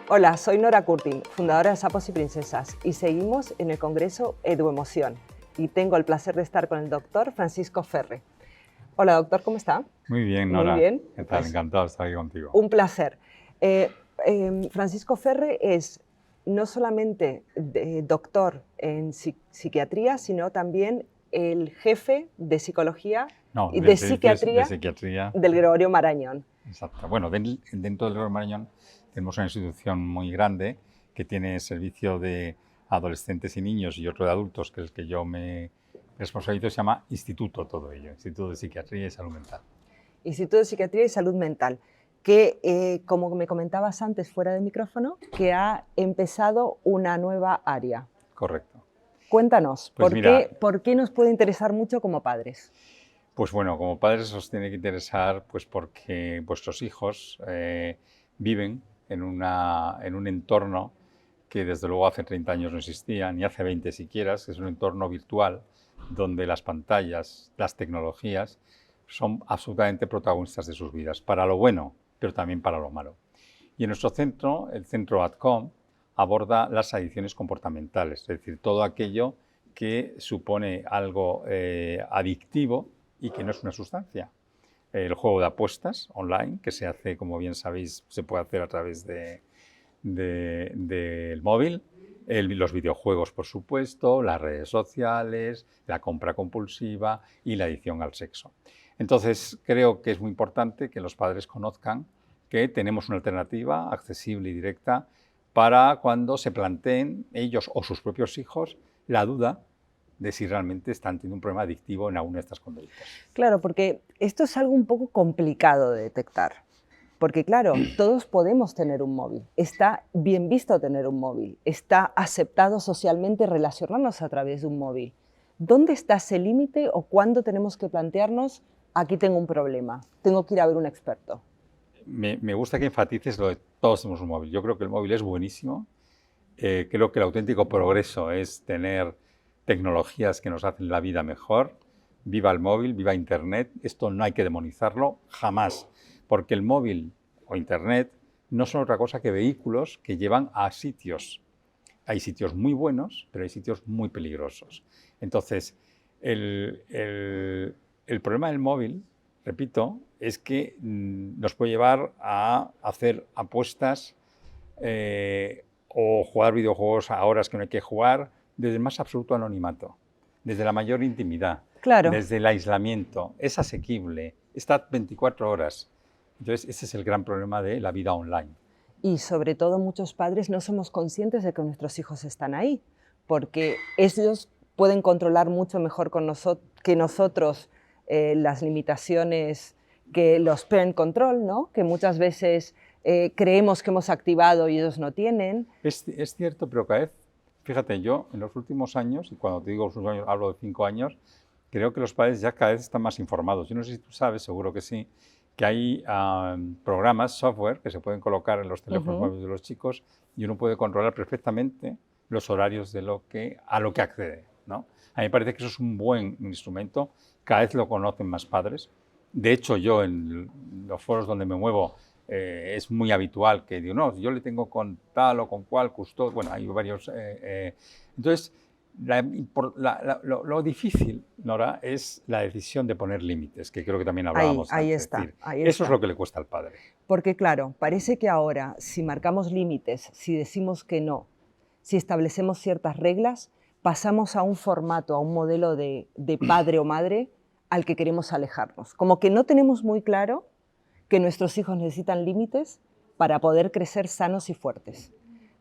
Hola, soy Nora Curtin, fundadora de Sapos y Princesas, y seguimos en el Congreso Eduemoción. Y tengo el placer de estar con el doctor Francisco Ferre. Hola, doctor, ¿cómo está? Muy bien, Muy Nora. bien. ¿Qué tal? Pues, Encantado de estar aquí contigo. un placer. Francisco Ferre es no solamente doctor en psiquiatría, sino también el jefe de psicología No, y de de servicios de psiquiatría psiquiatría. del Gregorio Marañón. Exacto. Bueno, dentro del Gran Marañón tenemos una institución muy grande que tiene servicio de adolescentes y niños y otro de adultos, que es el que yo me responsabilizo, se llama Instituto todo ello, Instituto de Psiquiatría y Salud Mental. Instituto de Psiquiatría y Salud Mental, que, como me comentabas antes fuera del micrófono, que ha empezado una nueva área. Correcto. Cuéntanos, Pues mira, ¿por qué nos puede interesar mucho como padres? pues bueno, como padres os tiene que interesar pues porque vuestros hijos viven en un entorno que desde luego hace 30 años no existía, ni hace 20 siquiera, que es un entorno virtual donde las pantallas, las tecnologías son absolutamente protagonistas de sus vidas, para lo bueno, pero también para lo malo. Y en nuestro centro, el centro ADCOM, aborda las adicciones comportamentales, es decir, todo aquello que supone algo adictivo y que no es una sustancia. El juego de apuestas online, que se hace, como bien sabéis, se puede hacer a través del móvil, los videojuegos, por supuesto, las redes sociales, la compra compulsiva y la adicción al sexo. Entonces, creo que es muy importante que los padres conozcan que tenemos una alternativa accesible y directa para cuando se planteen ellos o sus propios hijos la duda de si realmente están teniendo un problema adictivo en alguna de estas conductas. Claro, porque esto es algo un poco complicado de detectar. Porque claro, todos podemos tener un móvil, está bien visto tener un móvil, está aceptado socialmente relacionarnos a través de un móvil. ¿Dónde está ese límite o cuándo tenemos que plantearnos, aquí tengo un problema, tengo que ir a ver un experto? Me gusta que enfatices lo de todos tenemos un móvil. Yo creo que el móvil es buenísimo. Creo que el auténtico progreso es tener tecnologías que nos hacen la vida mejor. Viva el móvil, viva Internet. Esto no hay que demonizarlo jamás, porque el móvil o Internet no son otra cosa que vehículos que llevan a sitios. Hay sitios muy buenos, pero hay sitios muy peligrosos. Entonces, el problema del móvil, repito, es que nos puede llevar a hacer apuestas o jugar videojuegos a horas que no hay que jugar, desde el más absoluto anonimato, desde la mayor intimidad, Claro, desde el aislamiento. Es asequible, está 24 horas. Entonces, ese es el gran problema de la vida online. y sobre todo muchos padres no somos conscientes de que nuestros hijos están ahí, porque ellos pueden controlar mucho mejor que nosotros las limitaciones que los parent control, ¿no? Que muchas veces creemos que hemos activado y ellos no tienen. Es cierto, pero cada vez, fíjate, yo en los últimos años, y cuando te digo los últimos años, hablo de 5 años, creo que los padres ya cada vez están más informados. Yo no sé si tú sabes, seguro que sí, que hay programas, software, que se pueden colocar en los teléfonos móviles de los chicos y uno puede controlar perfectamente los horarios de a lo que accede, ¿no? A mí me parece que eso es un buen instrumento, cada vez lo conocen más padres. De hecho, yo en los foros donde me muevo es muy habitual que digo, no, yo le tengo con tal o con cual custodio, bueno, hay varios. Entonces, lo difícil, Nora, es la decisión de poner límites, que creo que también hablábamos Ahí antes. Es está, decir, ahí eso es está. lo que le cuesta al padre. Porque claro, parece que ahora si marcamos límites, si decimos que no, si establecemos ciertas reglas, pasamos a un formato, a un modelo de padre o madre al que queremos alejarnos. Como que no tenemos muy claro que nuestros hijos necesitan límites para poder crecer sanos y fuertes.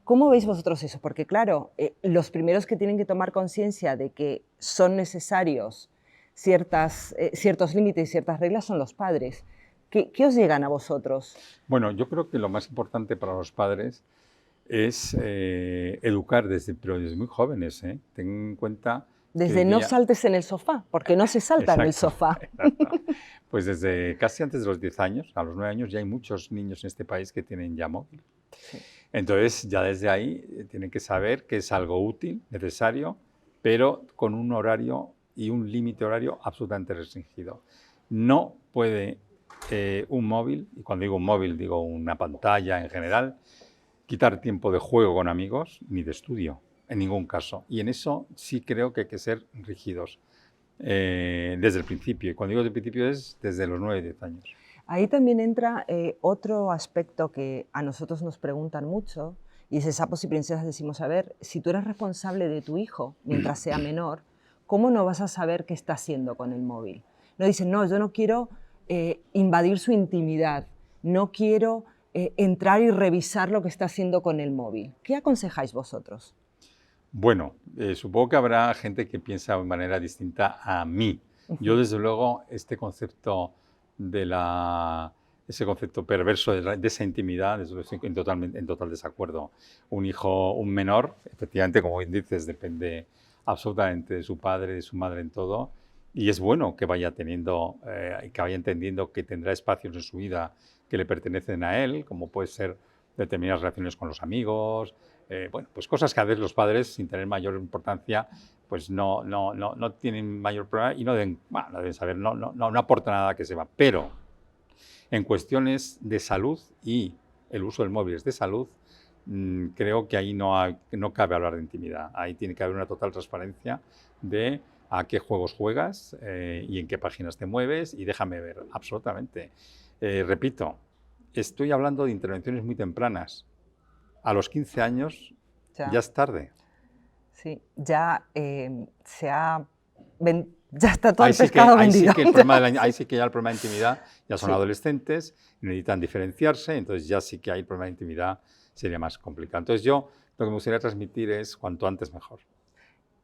¿Cómo veis vosotros eso? Porque claro, los primeros que tienen que tomar conciencia de que son necesarios ciertos límites y ciertas reglas son los padres. ¿Qué os llegan a vosotros? Bueno, yo creo que lo más importante para los padres es educar pero desde muy jóvenes. Ten en cuenta que hoy Desde no día. saltes en el sofá, porque no se salta en el Exacto, sofá. exacto. Pues desde casi antes de los 10 años, a los 9 años, ya hay muchos niños en este país que tienen ya móvil. Sí. Entonces, ya desde ahí tienen que saber que es algo útil, necesario, pero con un horario y un límite horario absolutamente restringido. No puede un móvil, y cuando digo un móvil digo una pantalla en general, quitar tiempo de juego con amigos ni de estudio, en ningún caso. Y en eso sí creo que hay que ser rígidos desde el principio. Y cuando digo desde el principio es desde los 9-10 años. Ahí también entra otro aspecto que a nosotros nos preguntan mucho, y es Sapos y Princesas decimos, a ver, si tú eres responsable de tu hijo mientras sea menor, ¿cómo no vas a saber qué está haciendo con el móvil? No dicen, no, yo no quiero invadir su intimidad, no quiero entrar y revisar lo que está haciendo con el móvil. ¿Qué aconsejáis vosotros? Bueno, supongo que habrá gente que piensa de manera distinta a mí. Yo, desde luego, este concepto ese concepto perverso de esa intimidad, estoy en total desacuerdo. Un hijo, un menor, efectivamente, como bien dices, depende absolutamente de su padre, de su madre en todo, y es bueno que vaya teniendo, que vaya entendiendo que tendrá espacios en su vida que le pertenecen a él, como puede ser determinadas relaciones con los amigos, bueno, pues cosas que a veces los padres, sin tener mayor importancia, pues no tienen mayor problema y no deben saber, no aporta nada que sepa. Pero en cuestiones de salud, y el uso del móvil es de salud, creo que ahí no cabe hablar de intimidad. Ahí tiene que haber una total transparencia de a qué juegos juegas y en qué páginas te mueves, y déjame ver, absolutamente. Repito, estoy hablando de intervenciones muy tempranas. A los 15 años ya es tarde. Sí, ya ya está todo el pescado vendido. Ahí sí que ya el problema de intimidad, ya son adolescentes, necesitan diferenciarse, entonces ya sí que ahí el problema de intimidad sería más complicado. Entonces yo lo que me gustaría transmitir es cuanto antes mejor.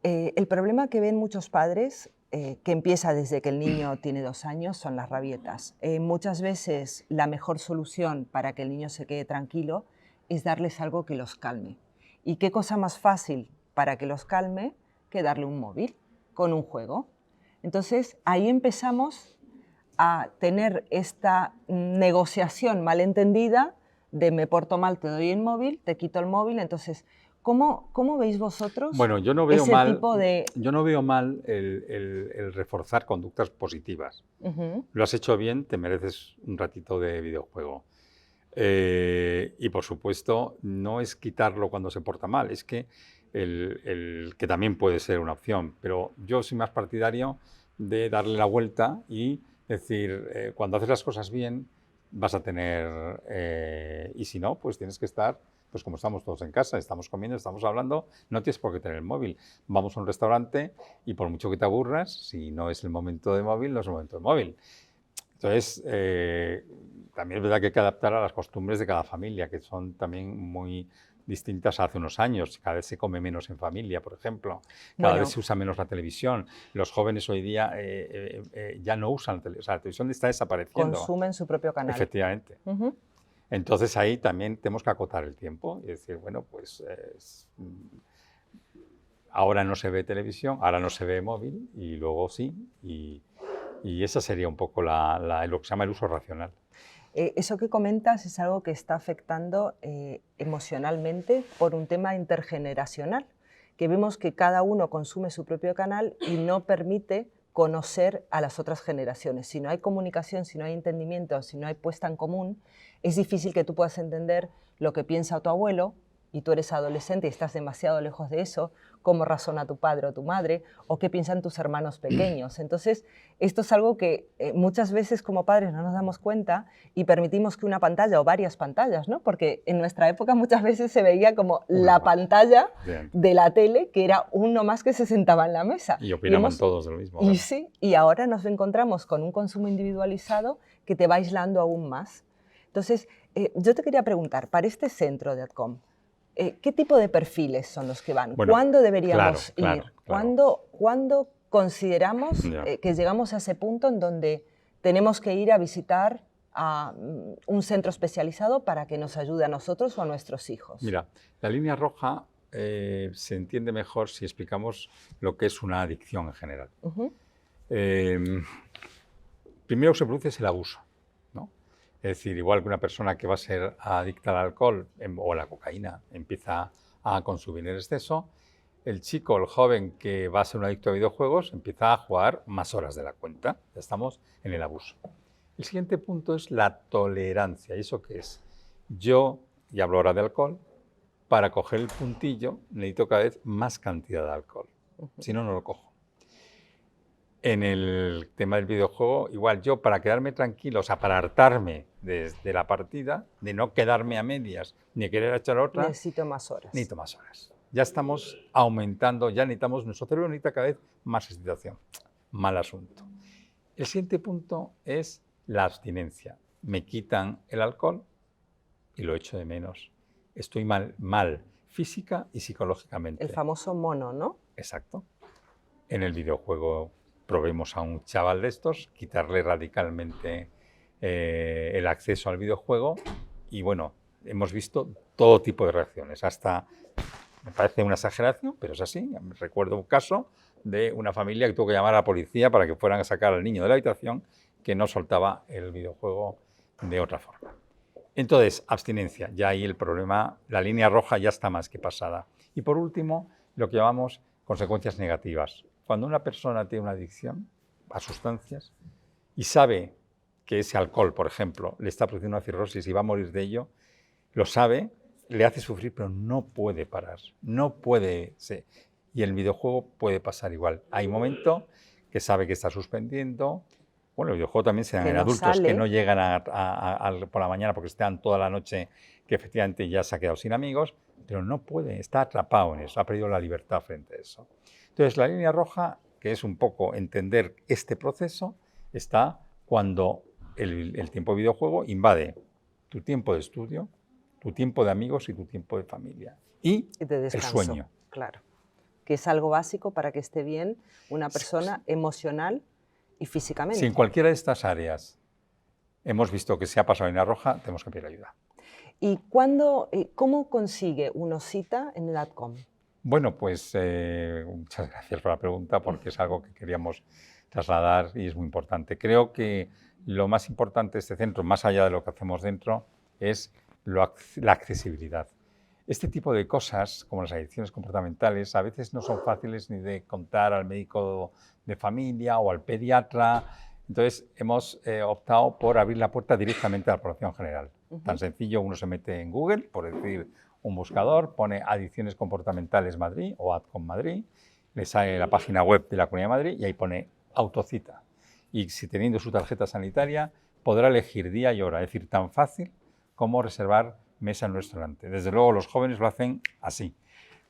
El problema que ven muchos padres, que empieza desde que el niño tiene 2 años, son las rabietas. Muchas veces la mejor solución para que el niño se quede tranquilo es darles algo que los calme. ¿Y qué cosa más fácil para que los calme que darle un móvil con un juego? Entonces, ahí empezamos a tener esta negociación malentendida de me porto mal, te doy el móvil, te quito el móvil. Entonces, ¿cómo veis vosotros yo no veo ese mal, tipo de...? Yo no veo mal el reforzar conductas positivas. Lo has hecho bien, te mereces un ratito de videojuego. Y por supuesto, no es quitarlo cuando se porta mal, es que que también puede ser una opción, pero yo soy más partidario de darle la vuelta y decir, cuando haces las cosas bien vas a tener, y si no, pues tienes que estar, pues como estamos todos en casa, estamos comiendo, estamos hablando, no tienes por qué tener el móvil. Vamos a un restaurante y por mucho que te aburras, si no es el momento de móvil, no es el momento de móvil. Entonces, también es verdad que hay que adaptar a las costumbres de cada familia, que son también muy distintas a hace unos años. Cada vez se come menos en familia, por ejemplo. Cada vez se usa menos la televisión. Los jóvenes hoy día ya no usan la televisión. O sea, la televisión está desapareciendo. Consumen su propio canal. Efectivamente. Entonces ahí también tenemos que acotar el tiempo y decir, bueno, pues ahora no se ve televisión, ahora no se ve móvil y luego sí. Y esa sería un poco lo que se llama el uso racional. Eso que comentas es algo que está afectando emocionalmente por un tema intergeneracional, que vemos que cada uno consume su propio canal y no permite conocer a las otras generaciones. Si no hay comunicación, si no hay entendimiento, si no hay puesta en común, es difícil que tú puedas entender lo que piensa tu abuelo, y tú eres adolescente y estás demasiado lejos de eso, cómo razona tu padre o tu madre, o qué piensan tus hermanos pequeños. Entonces, esto es algo que muchas veces como padres no nos damos cuenta y permitimos que una pantalla o varias pantallas, ¿no? Porque en nuestra época muchas veces se veía como la pantalla de la tele, que era uno más que se sentaba en la mesa. Y opinaban todos de lo mismo. Y sí, y ahora nos encontramos con un consumo individualizado que te va aislando aún más. Entonces, yo te quería preguntar, para este centro de ADCOM, ¿qué tipo de perfiles son los que van? Bueno, ¿Cuándo deberíamos ir? Claro. ¿Cuándo consideramos que llegamos a ese punto en donde tenemos que ir a visitar a un centro especializado para que nos ayude a nosotros o a nuestros hijos? Mira, la línea roja se entiende mejor si explicamos lo que es una adicción en general. Primero que se produce es el abuso, ¿no? Es decir, igual que una persona que va a ser adicta al alcohol o a la cocaína empieza a consumir en exceso, el chico, el joven que va a ser un adicto a videojuegos empieza a jugar más horas de la cuenta. Ya estamos en el abuso. El siguiente punto es la tolerancia. ¿Y eso qué es? Yo, y hablo ahora de alcohol, para coger el puntillo necesito cada vez más cantidad de alcohol. Si no, no lo cojo. En el tema del videojuego, igual yo para quedarme tranquilo, o sea, para hartarme de la partida, de no quedarme a medias, ni querer echar otra, Necesito más horas. necesito más horas. Ya estamos aumentando, ya necesitamos, nuestro cerebro necesita cada vez más excitación. Mal asunto. El siguiente punto es la abstinencia. Me quitan el alcohol y lo echo de menos. Estoy mal física y psicológicamente. El famoso mono, ¿no? Exacto. En el videojuego probemos a un chaval de estos, quitarle radicalmente el acceso al videojuego y bueno, hemos visto todo tipo de reacciones, hasta, me parece una exageración, pero es así. Recuerdo un caso de una familia que tuvo que llamar a la policía para que fueran a sacar al niño de la habitación que no soltaba el videojuego de otra forma. Entonces, abstinencia, ya ahí el problema, la línea roja ya está más que pasada. Y por último, lo que llamamos consecuencias negativas. Cuando una persona tiene una adicción a sustancias y sabe que ese alcohol, por ejemplo, le está produciendo una cirrosis y va a morir de ello, lo sabe, le hace sufrir, pero no puede parar, no puede ser. Y el videojuego puede pasar igual. Hay momentos que sabe que está suspendiendo. Bueno, el videojuego también se dan en adultos que no llegan por la mañana porque están toda la noche, que efectivamente ya se ha quedado sin amigos, pero no puede, está atrapado en eso, ha perdido la libertad frente a eso. Entonces, la línea roja, que es un poco entender este proceso, está cuando el tiempo de videojuego invade tu tiempo de estudio, tu tiempo de amigos y tu tiempo de familia. Y de descanso, el sueño. Claro, que es algo básico para que esté bien una persona emocional y físicamente. Si en cualquiera de estas áreas hemos visto que se ha pasado en la roja, tenemos que pedir ayuda. ¿Y cómo consigue uno cita en el ADCOM? Bueno, pues muchas gracias por la pregunta, porque es algo que queríamos trasladar y es muy importante. Creo que lo más importante de este centro, más allá de lo que hacemos dentro, es la accesibilidad. Este tipo de cosas, como las adicciones comportamentales, a veces no son fáciles ni de contar al médico de familia o al pediatra. Entonces, hemos optado por abrir la puerta directamente a la población general. Tan sencillo, uno se mete en Google, por decir un buscador, pone Adicciones Comportamentales Madrid o ADCOM Madrid, le sale la página web de la Comunidad de Madrid y ahí pone autocita. Y si teniendo su tarjeta sanitaria, podrá elegir día y hora, es decir, tan fácil como reservar mesa en un restaurante. Desde luego los jóvenes lo hacen así.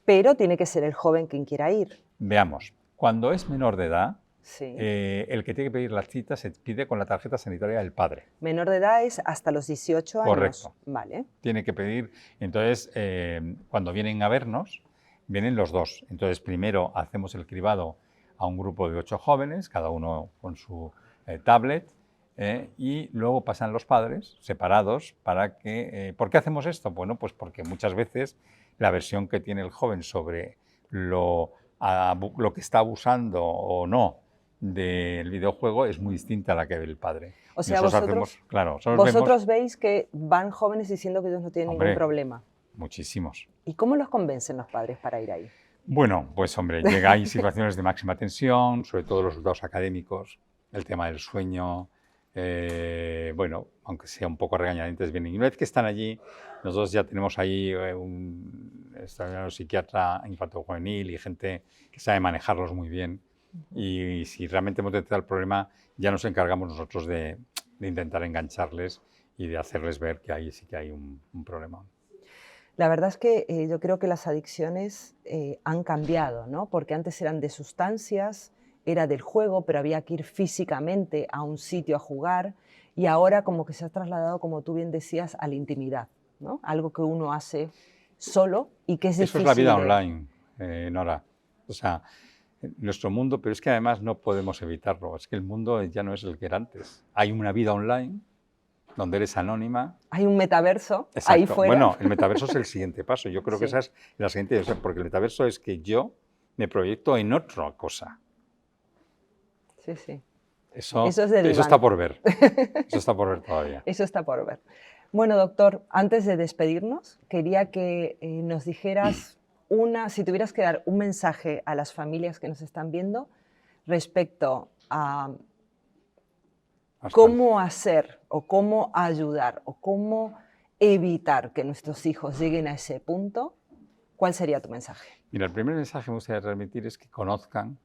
Pero tiene que ser el joven quien quiera ir. Veamos, cuando es menor de edad, sí. El que tiene que pedir la cita se pide con la tarjeta sanitaria del padre. Menor de edad es hasta los 18 años. Correcto. Vale. Tiene que pedir, entonces, cuando vienen a vernos, vienen los dos. Entonces, primero hacemos el cribado a un grupo de 8 jóvenes, cada uno con su tablet, y luego pasan los padres separados para que... ¿Por qué hacemos esto? Bueno, pues porque muchas veces la versión que tiene el joven sobre lo que está abusando o no del videojuego es muy distinta a la que ve el padre. O sea, vosotros veis que van jóvenes diciendo que ellos no tienen ningún problema. Muchísimos. ¿Y cómo los convencen los padres para ir ahí? Bueno, pues hombre, hay situaciones de máxima tensión, sobre todo los resultados académicos, el tema del sueño, bueno, aunque sea un poco regañadientes, vienen. Y una vez que están allí, nosotros ya tenemos ahí un extraordinario psiquiatra infanto-juvenil y gente que sabe manejarlos muy bien. Y si realmente hemos detectado el problema, ya nos encargamos nosotros de intentar engancharles y de hacerles ver que ahí sí que hay un problema. La verdad es que yo creo que las adicciones han cambiado, ¿no? Porque antes eran de sustancias, era del juego, pero había que ir físicamente a un sitio a jugar, y ahora como que se ha trasladado, como tú bien decías, a la intimidad, ¿no? Algo que uno hace solo y que es difícil. Eso es la vida online, Nora. O sea, nuestro mundo, pero es que además no podemos evitarlo. Es que el mundo ya no es el que era antes. Hay una vida online donde eres anónima. Hay un metaverso. Exacto. Ahí fuera. Bueno, el metaverso es el siguiente paso. Yo creo sí. que esa es la siguiente, porque el metaverso es que yo me proyecto en otra cosa. Sí, sí. Eso está por ver. Eso está por ver todavía. Eso está por ver. Bueno, doctor, antes de despedirnos, quería que nos dijeras si tuvieras que dar un mensaje a las familias que nos están viendo respecto a cómo hacer o cómo ayudar o cómo evitar que nuestros hijos lleguen a ese punto, ¿Cuál sería tu mensaje? Mira, el primer mensaje que me gustaría transmitir es que conozcan,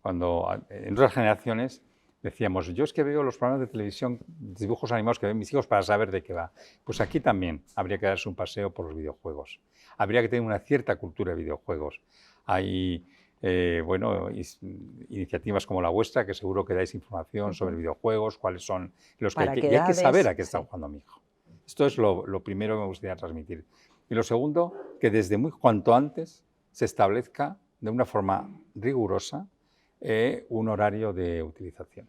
cuando en otras generaciones decíamos, yo es que veo los programas de televisión, dibujos animados que ven mis hijos para saber de qué va. Pues aquí también habría que darse un paseo por los videojuegos. Habría que tener una cierta cultura de videojuegos. Hay iniciativas como la vuestra, que seguro que dais información sobre videojuegos, cuáles son los que hay que, y hay que saber a qué está jugando mi hijo. Esto es lo primero que me gustaría transmitir. Y lo segundo, que desde cuanto antes se establezca de una forma rigurosa un horario de utilización.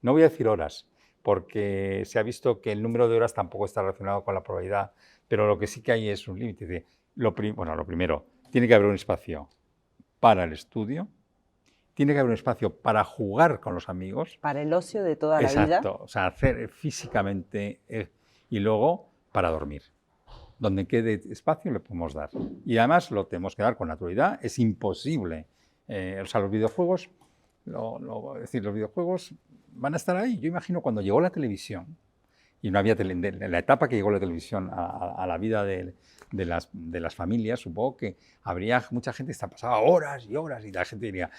No voy a decir horas, porque se ha visto que el número de horas tampoco está relacionado con la probabilidad, pero lo que sí que hay es un límite. Lo primero, tiene que haber un espacio para el estudio, tiene que haber un espacio para jugar con los amigos. Para el ocio de toda la vida. Exacto, o sea, hacer físicamente y luego para dormir. Donde quede espacio le podemos dar. Y además lo tenemos que dar con naturalidad, es imposible. Los videojuegos, es decir, los videojuegos van a estar ahí. Yo imagino cuando llegó la televisión, y no había en la etapa que llegó la televisión a la vida de las familias, supongo que habría mucha gente que pasaba horas y horas y la gente diría,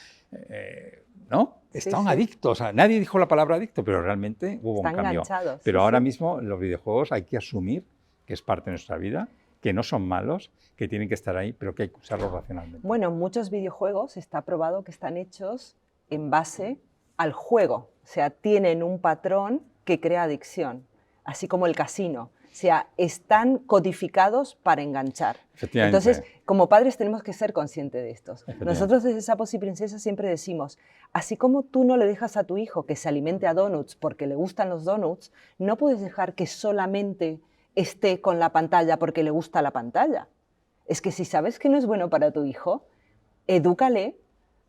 ¿no? Estaban adictos. O sea, nadie dijo la palabra adicto, pero realmente hubo un cambio. Pero ahora mismo los videojuegos hay que asumir que es parte de nuestra vida, que no son malos, que tienen que estar ahí, pero que hay que usarlos racionalmente. Bueno, muchos videojuegos está probado que están hechos en base al juego. O sea, tienen un patrón que crea adicción, así como el casino. O sea, están codificados para enganchar. Entonces, como padres tenemos que ser conscientes de estos. Nosotros desde Sapos y Princesas siempre decimos, así como tú no le dejas a tu hijo que se alimente a donuts porque le gustan los donuts, no puedes dejar que solamente esté con la pantalla porque le gusta la pantalla. Es que si sabes que no es bueno para tu hijo, edúcale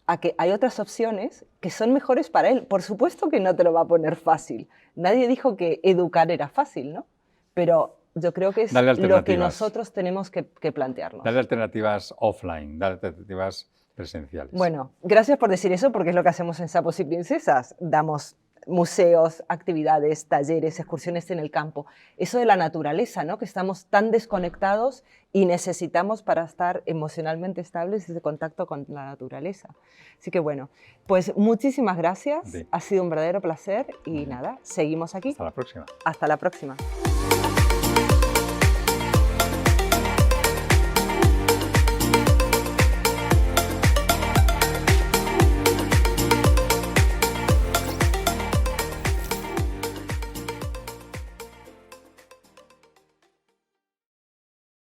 a que hay otras opciones que son mejores para él. Por supuesto que no te lo va a poner fácil. Nadie dijo que educar era fácil, ¿no? Pero yo creo que es lo que nosotros tenemos que plantearnos. Darle alternativas offline, darle alternativas presenciales. Bueno, gracias por decir eso, porque es lo que hacemos en Sapos y Princesas. Damos museos, actividades, talleres, excursiones en el campo. Eso de la naturaleza, ¿no? Que estamos tan desconectados y necesitamos para estar emocionalmente estables ese contacto con la naturaleza. Así que bueno, pues muchísimas gracias. Sí. Ha sido un verdadero placer y nada, seguimos aquí. Hasta la próxima. Hasta la próxima.